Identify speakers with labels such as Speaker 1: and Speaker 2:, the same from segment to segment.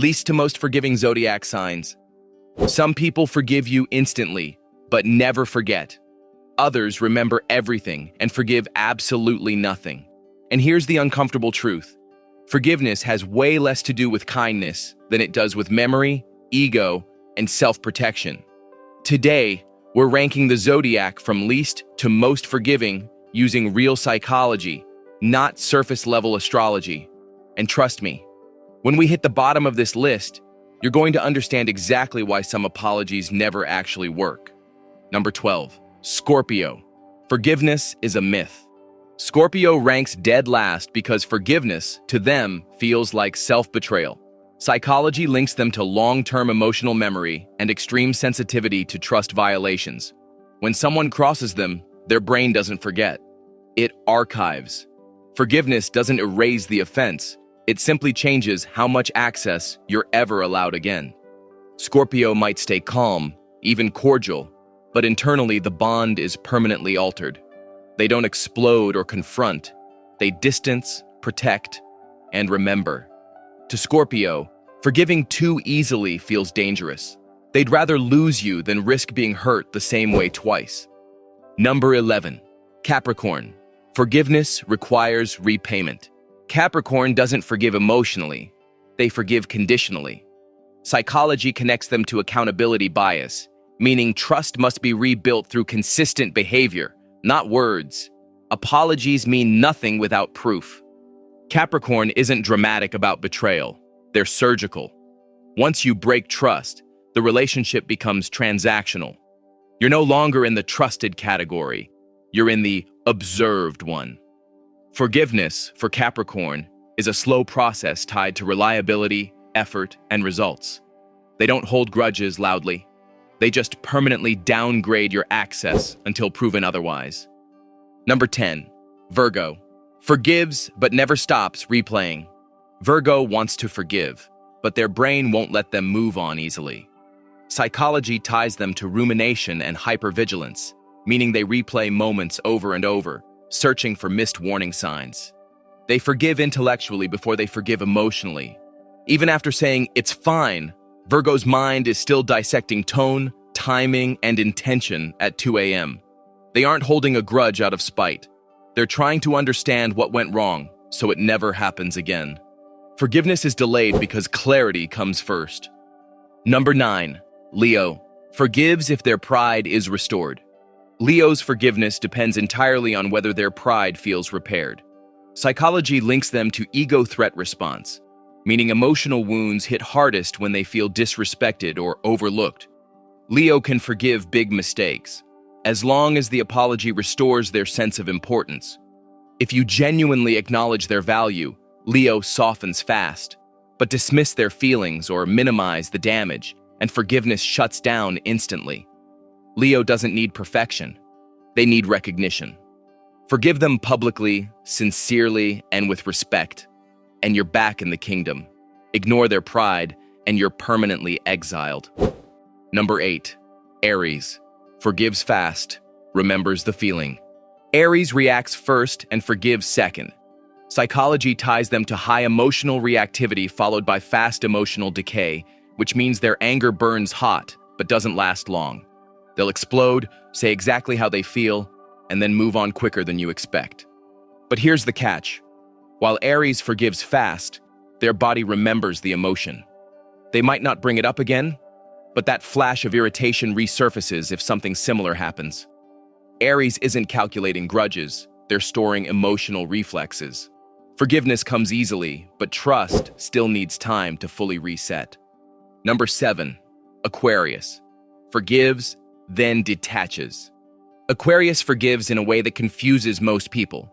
Speaker 1: Least to most forgiving zodiac signs. Some people forgive you instantly, but never forget. Others remember everything and forgive absolutely nothing. And here's the uncomfortable truth. Forgiveness has way less to do with kindness than it does with memory, ego, and self-protection. Today, we're ranking the zodiac from least to most forgiving using real psychology, not surface-level astrology. And trust me, when we hit the bottom of this list, you're going to understand exactly why some apologies never actually work. Number 12, Scorpio. Forgiveness is a myth. Scorpio ranks dead last because forgiveness, to them, feels like self-betrayal. Psychology links them to long-term emotional memory and extreme sensitivity to trust violations. When someone crosses them, their brain doesn't forget. It archives. Forgiveness doesn't erase the offense. It simply changes how much access you're ever allowed again. Scorpio might stay calm, even cordial, but internally the bond is permanently altered. They don't explode or confront. They distance, protect, and remember. To Scorpio, forgiving too easily feels dangerous. They'd rather lose you than risk being hurt the same way twice. Number 11, Capricorn. Forgiveness requires repayment. Capricorn doesn't forgive emotionally. They forgive conditionally. Psychology connects them to accountability bias, meaning trust must be rebuilt through consistent behavior, not words. Apologies mean nothing without proof. Capricorn isn't dramatic about betrayal. They're surgical. Once you break trust, the relationship becomes transactional. You're no longer in the trusted category. You're in the observed one. Forgiveness, for Capricorn, is a slow process tied to reliability, effort, and results. They don't hold grudges loudly. They just permanently downgrade your access until proven otherwise. Number 10, Virgo. Forgives but never stops replaying. Virgo wants to forgive, but their brain won't let them move on easily. Psychology ties them to rumination and hypervigilance, meaning they replay moments over and over, searching for missed warning signs. They forgive intellectually before they forgive emotionally. Even after saying, "it's fine," Virgo's mind is still dissecting tone, timing, and intention at 2 a.m. They aren't holding a grudge out of spite. They're trying to understand what went wrong, so it never happens again. Forgiveness is delayed because clarity comes first. Number 9, Leo. Forgives if their pride is restored. Leo's forgiveness depends entirely on whether their pride feels repaired. Psychology links them to ego threat response, meaning emotional wounds hit hardest when they feel disrespected or overlooked. Leo can forgive big mistakes, as long as the apology restores their sense of importance. If you genuinely acknowledge their value, Leo softens fast, but dismiss their feelings or minimize the damage, and forgiveness shuts down instantly. Leo doesn't need perfection. They need recognition. Forgive them publicly, sincerely, and with respect, and you're back in the kingdom. Ignore their pride, and you're permanently exiled. Number 8, Aries. Forgives fast, remembers the feeling. Aries reacts first and forgives second. Psychology ties them to high emotional reactivity followed by fast emotional decay, which means their anger burns hot but doesn't last long. They'll explode, say exactly how they feel, and then move on quicker than you expect. But here's the catch. While Aries forgives fast, their body remembers the emotion. They might not bring it up again, but that flash of irritation resurfaces if something similar happens. Aries isn't calculating grudges, they're storing emotional reflexes. Forgiveness comes easily, but trust still needs time to fully reset. Number 7, Aquarius. Forgives, then detaches. Aquarius forgives in a way that confuses most people.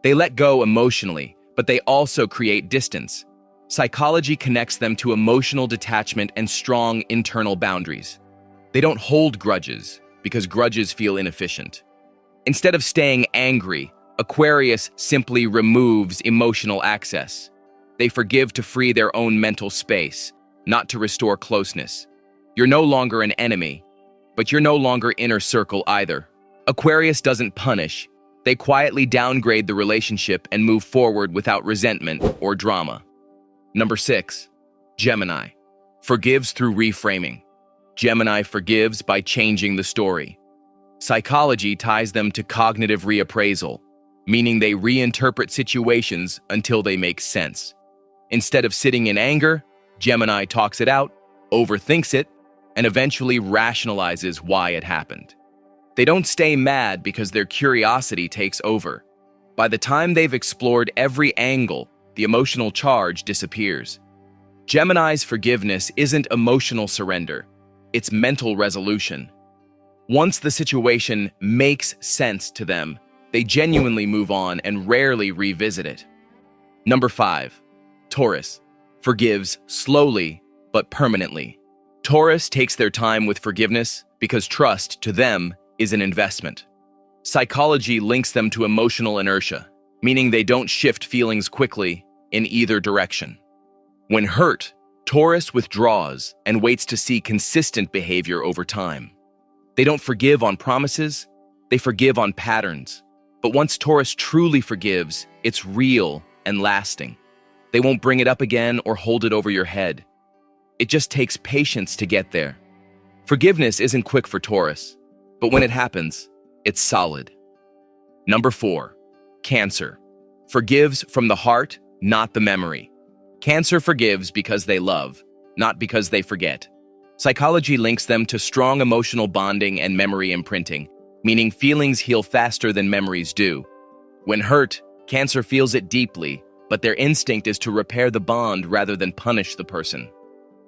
Speaker 1: They let go emotionally, but they also create distance. Psychology connects them to emotional detachment and strong internal boundaries. They don't hold grudges, because grudges feel inefficient. Instead of staying angry, Aquarius simply removes emotional access. They forgive to free their own mental space, not to restore closeness. You're no longer an enemy, but you're no longer inner circle either. Aquarius doesn't punish. They quietly downgrade the relationship and move forward without resentment or drama. Number 6, Gemini forgives through reframing. Gemini forgives by changing the story. Psychology ties them to cognitive reappraisal, meaning they reinterpret situations until they make sense. Instead of sitting in anger, Gemini talks it out, overthinks it, and eventually rationalizes why it happened. They don't stay mad because their curiosity takes over. By the time they've explored every angle, the emotional charge disappears. Gemini's forgiveness isn't emotional surrender, it's mental resolution. Once the situation makes sense to them, they genuinely move on and rarely revisit it. Number 5. Taurus forgives slowly but permanently. Taurus takes their time with forgiveness because trust to them is an investment. Psychology links them to emotional inertia, meaning they don't shift feelings quickly in either direction. When hurt, Taurus withdraws and waits to see consistent behavior over time. They don't forgive on promises, they forgive on patterns. But once Taurus truly forgives, it's real and lasting. They won't bring it up again or hold it over your head. It just takes patience to get there. Forgiveness isn't quick for Taurus, but when it happens, it's solid. Number 4. Cancer forgives from the heart, not the memory. Cancer forgives because they love, not because they forget. Psychology links them to strong emotional bonding and memory imprinting, meaning feelings heal faster than memories do. When hurt, Cancer feels it deeply, but their instinct is to repair the bond rather than punish the person.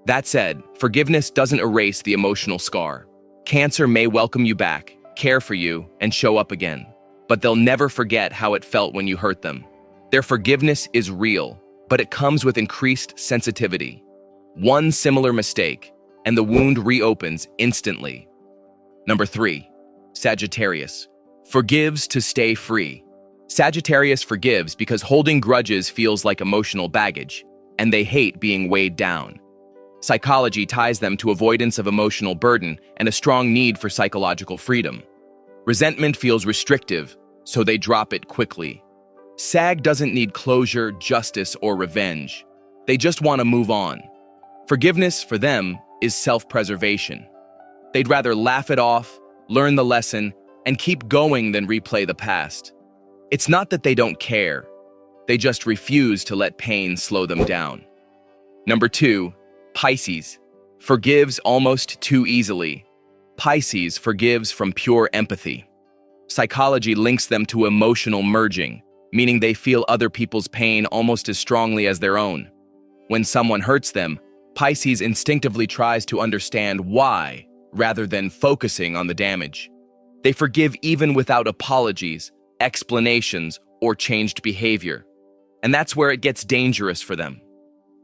Speaker 1: That said, forgiveness doesn't erase the emotional scar. Cancer may welcome you back, care for you, and show up again, but they'll never forget how it felt when you hurt them. Their forgiveness is real, but it comes with increased sensitivity. One similar mistake, and the wound reopens instantly. Number 3. Sagittarius forgives to stay free. Sagittarius forgives because holding grudges feels like emotional baggage, and they hate being weighed down. Psychology ties them to avoidance of emotional burden and a strong need for psychological freedom. Resentment feels restrictive, so they drop it quickly. Sag doesn't need closure, justice, or revenge. They just want to move on. Forgiveness, for them, is self-preservation. They'd rather laugh it off, learn the lesson, and keep going than replay the past. It's not that they don't care. They just refuse to let pain slow them down. Number 2. Pisces forgives almost too easily. Pisces forgives from pure empathy. Psychology links them to emotional merging, meaning they feel other people's pain almost as strongly as their own. When someone hurts them, Pisces instinctively tries to understand why, rather than focusing on the damage. They forgive even without apologies, explanations, or changed behavior. And that's where it gets dangerous for them.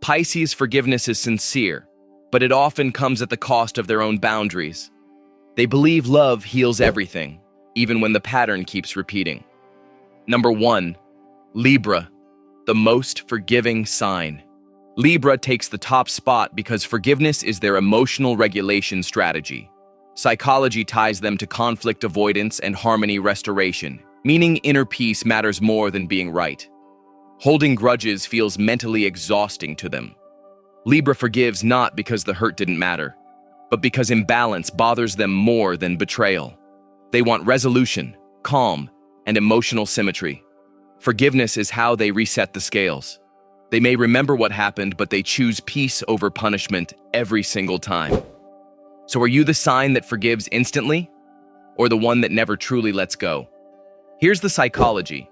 Speaker 1: Pisces' forgiveness is sincere, but it often comes at the cost of their own boundaries. They believe love heals everything, even when the pattern keeps repeating. Number 1. Libra, the most forgiving sign. Libra takes the top spot because forgiveness is their emotional regulation strategy. Psychology ties them to conflict avoidance and harmony restoration, meaning inner peace matters more than being right. Holding grudges feels mentally exhausting to them. Libra forgives not because the hurt didn't matter, but because imbalance bothers them more than betrayal. They want resolution, calm, and emotional symmetry. Forgiveness is how they reset the scales. They may remember what happened, but they choose peace over punishment every single time. So are you the sign that forgives instantly, or the one that never truly lets go? Here's the psychology.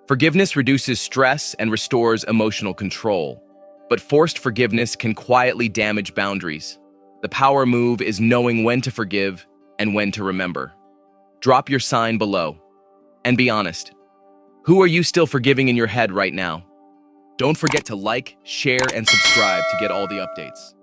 Speaker 1: Forgiveness reduces stress and restores emotional control, but forced forgiveness can quietly damage boundaries. The power move is knowing when to forgive and when to remember. Drop your sign below, and be honest. Who are you still forgiving in your head right now? Don't forget to like, share, and subscribe to get all the updates.